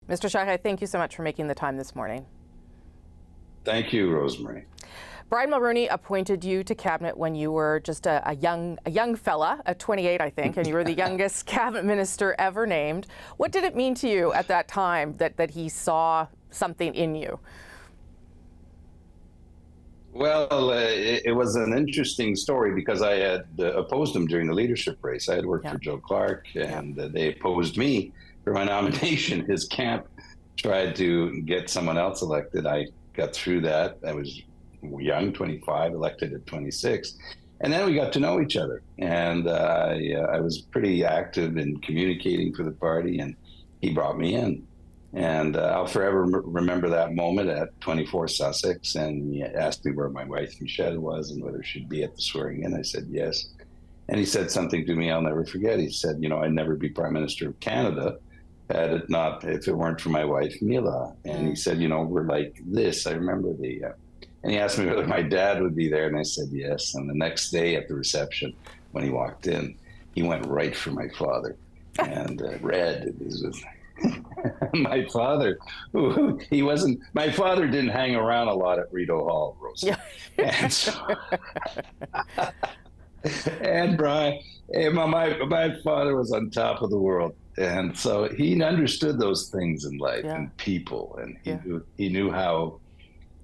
Mr. Charest, thank you so much for making the time this morning. Thank you, Rosemary. Brian Mulroney appointed you to cabinet when you were just a young fella, at 28, I think, and you were the youngest cabinet minister ever named. What did it mean to you at that time that he saw something in you? Well, it was an interesting story because I had opposed him during the leadership race. I had worked for Joe Clark, and they opposed me for my nomination. His camp tried to get someone else elected. I got through that. I was young, 25, elected at 26. And then we got to know each other. And I was pretty active in communicating for the party, and he brought me in. And I'll forever remember that moment at 24 Sussex. And he asked me where my wife, Michelle, was and whether she'd be at the swearing in. I said, yes. And he said something to me I'll never forget. He said, I'd never be Prime Minister of Canada if it weren't for my wife, Mila. And he said, we're like this. I remember and he asked me whether my dad would be there, and I said yes. And the next day at the reception, when he walked in, he went right for my father and read. My father, my father didn't hang around a lot at Rideau Hall, Rosie. And so, and Brian, my father was on top of the world. And so he understood those things in life and people, and he knew how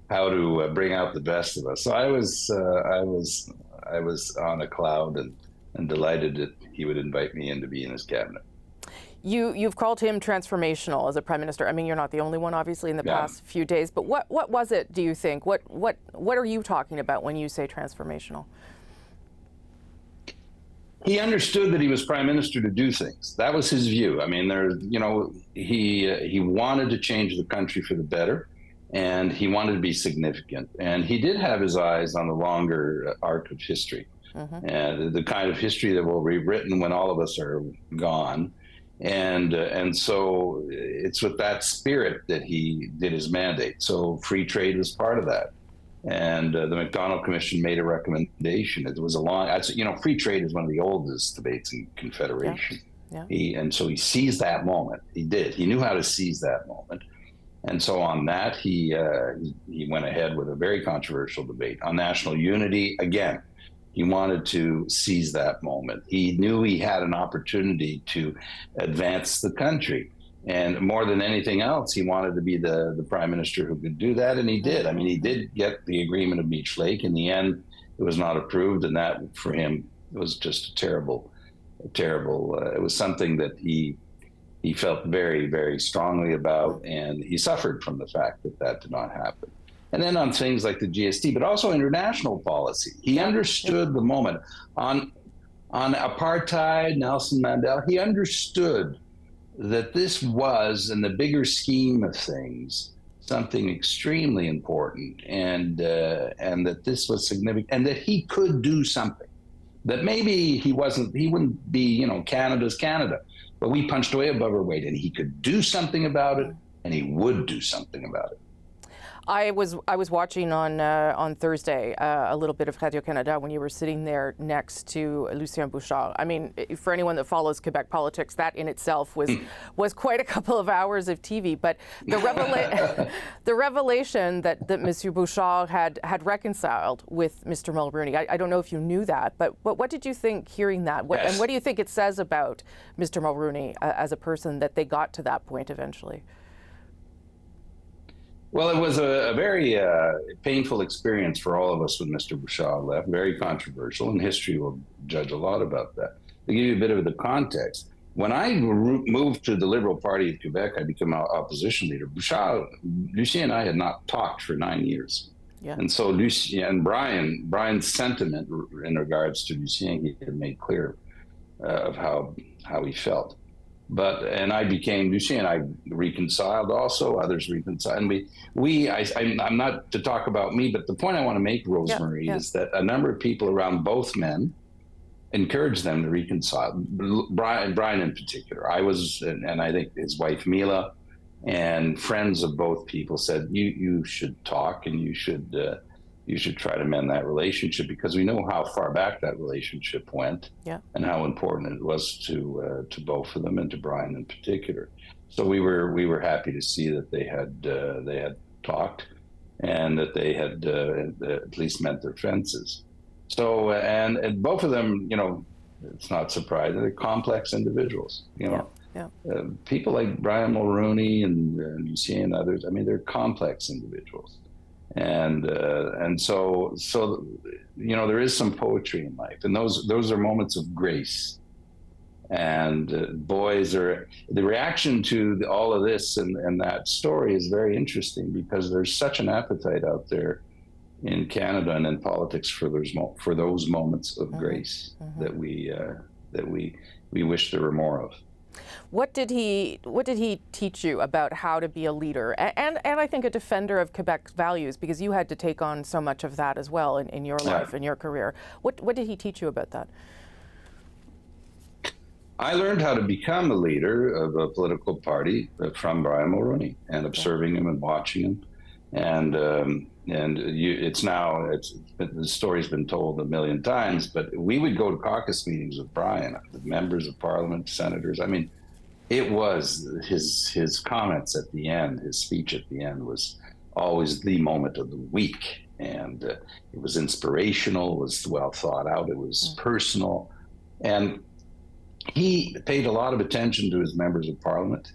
to bring out the best of us. So I was on a cloud and delighted that he would invite me in to be in his cabinet. You've called him transformational as a prime minister. I mean, you're not the only one, obviously, in the past few days. But what was it? Do you think? What are you talking about when you say transformational? He understood that he was prime minister to do things. That was his view. I mean, he wanted to change the country for the better. And he wanted to be significant. And he did have his eyes on the longer arc of history, and the kind of history that will be written when all of us are gone. And so it's with that spirit that he did his mandate. So free trade was part of that. And the McDonald Commission made a recommendation. It was free trade is one of the oldest debates in Confederation. And so he seized that moment. He did. He knew how to seize that moment. And so on that, he went ahead with a very controversial debate on national unity. Again, he wanted to seize that moment. He knew he had an opportunity to advance the country. And more than anything else, he wanted to be the prime minister who could do that, and he did. I mean, he did get the agreement of Beach Lake. In the end, it was not approved, and that, for him, was just a terrible. It was something that he felt very, very strongly about, and he suffered from the fact that did not happen. And then on things like the GST, but also international policy, he understood the moment. On apartheid, Nelson Mandela, he understood that this was, in the bigger scheme of things, something extremely important, and that this was significant, and that he could do something. That maybe he wouldn't be, Canada's Canada, but we punched way above our weight, and he could do something about it, and he would do something about it. I was watching on Thursday a little bit of Radio-Canada when you were sitting there next to Lucien Bouchard. I mean, for anyone that follows Quebec politics, that in itself was quite a couple of hours of TV. But the the revelation that Monsieur Bouchard had reconciled with Mr. Mulroney, I don't know if you knew that, but what did you think hearing that? And what do you think it says about Mr. Mulroney as a person that they got to that point eventually? Well, it was a very painful experience for all of us when Mr. Bouchard left, very controversial, and history will judge a lot about that. To give you a bit of the context, when I moved to the Liberal Party of Quebec, I became an opposition leader. Lucien and I had not talked for 9 years. Yeah. And so Lucien and Brian's sentiment in regards to Lucien, he had made clear of how he felt. And I became Lucien. I reconciled also. Others reconciled. And I'm not to talk about me, but the point I want to make, Rosemary, is that a number of people around both men encouraged them to reconcile. Brian in particular. And I think his wife Mila, and friends of both people said, you should talk, and you should try to mend that relationship, because we know how far back that relationship went, and how important it was to both of them, and to Brian in particular. So we were happy to see that they had talked, and that they had at least met their fences. So and both of them, it's not surprising, they're complex individuals. People like Brian Mulroney and Lucien and others. I mean, they're complex individuals, and so there is some poetry in life, and those are moments of grace. And the reaction to all of this and that story is very interesting, because there's such an appetite out there in Canada and in politics for those moments of grace that we wish there were more of. What did he teach you about how to be a leader and I think a defender of Quebec's values, because you had to take on so much of that as well in your life and your career. What did he teach you about that? I learned how to become a leader of a political party from Brian Mulroney, and observing him and watching him. The story's been told a million times, but we would go to caucus meetings with Brian, the members of parliament, senators. I mean, it was his comments at the end, his speech at the end was always the moment of the week. And it was inspirational, it was well thought out, it was personal. And he paid a lot of attention to his members of parliament,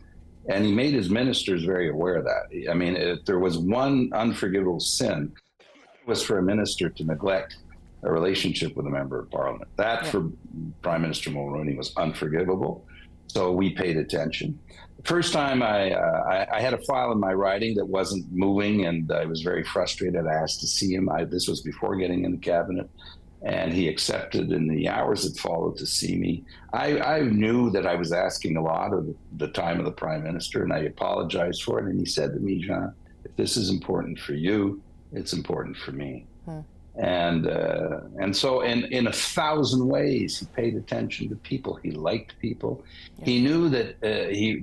and he made his ministers very aware of that. I mean, if there was one unforgivable sin, it was for a minister to neglect a relationship with a member of parliament. That for Prime Minister Mulroney was unforgivable. So we paid attention. The first time I had a file in my writing that wasn't moving, and I was very frustrated. I asked to see him. This was before getting in the cabinet. And he accepted in the hours that followed to see me. I knew that I was asking a lot of the time of the Prime Minister, and I apologized for it. And he said to me, Jean, if this is important for you, it's important for me. And so in 1,000 ways, he paid attention to people. He liked people. He knew that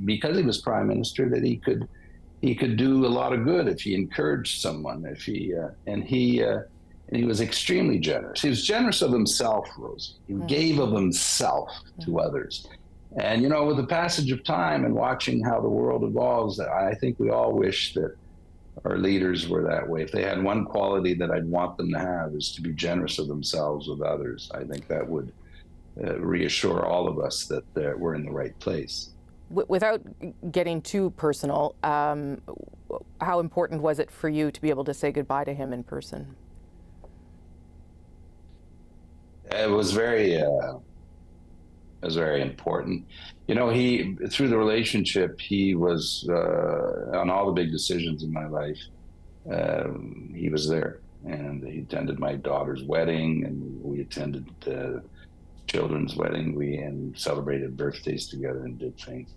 because he was Prime Minister, that he could do a lot of good if he encouraged someone. And he was extremely generous. He was generous of himself, Rosie. He gave of himself to others. And, with the passage of time and watching how the world evolves, I think we all wish that our leaders were that way. If they had one quality that I'd want them to have, is to be generous of themselves with others. I think that would reassure all of us that we're in the right place. Without getting too personal, how important was it for you to be able to say goodbye to him in person? It was very important. Through the relationship, he was on all the big decisions in my life. He was there, and he attended my daughter's wedding, and we attended children's wedding. And celebrated birthdays together and did things.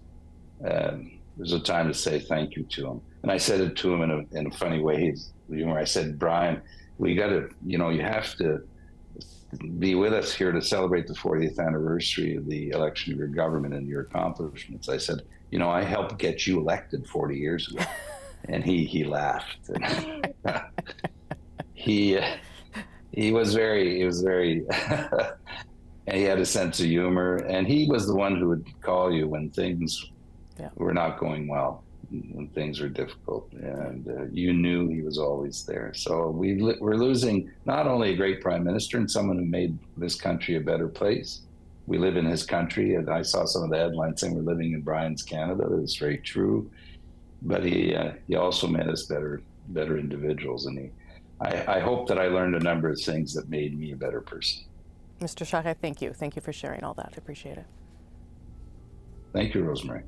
There was a time to say thank you to him, and I said it to him in a funny way. I said, Brian, we got to, you have to be with us here to celebrate the 40th anniversary of the election of your government and your accomplishments. I said, I helped get you elected 40 years ago. And he laughed. He was very, and he had a sense of humor, and he was the one who would call you when things were not going well, when things were difficult, and you knew he was always there. So we're losing not only a great Prime Minister and someone who made this country a better place. We live in his country, and I saw some of the headlines saying we're living in Brian's Canada. That's very true. But he also made us better individuals, and I hope that I learned a number of things that made me a better person. Mr. Charest, thank you. Thank you for sharing all that. I appreciate it. Thank you, Rosemary.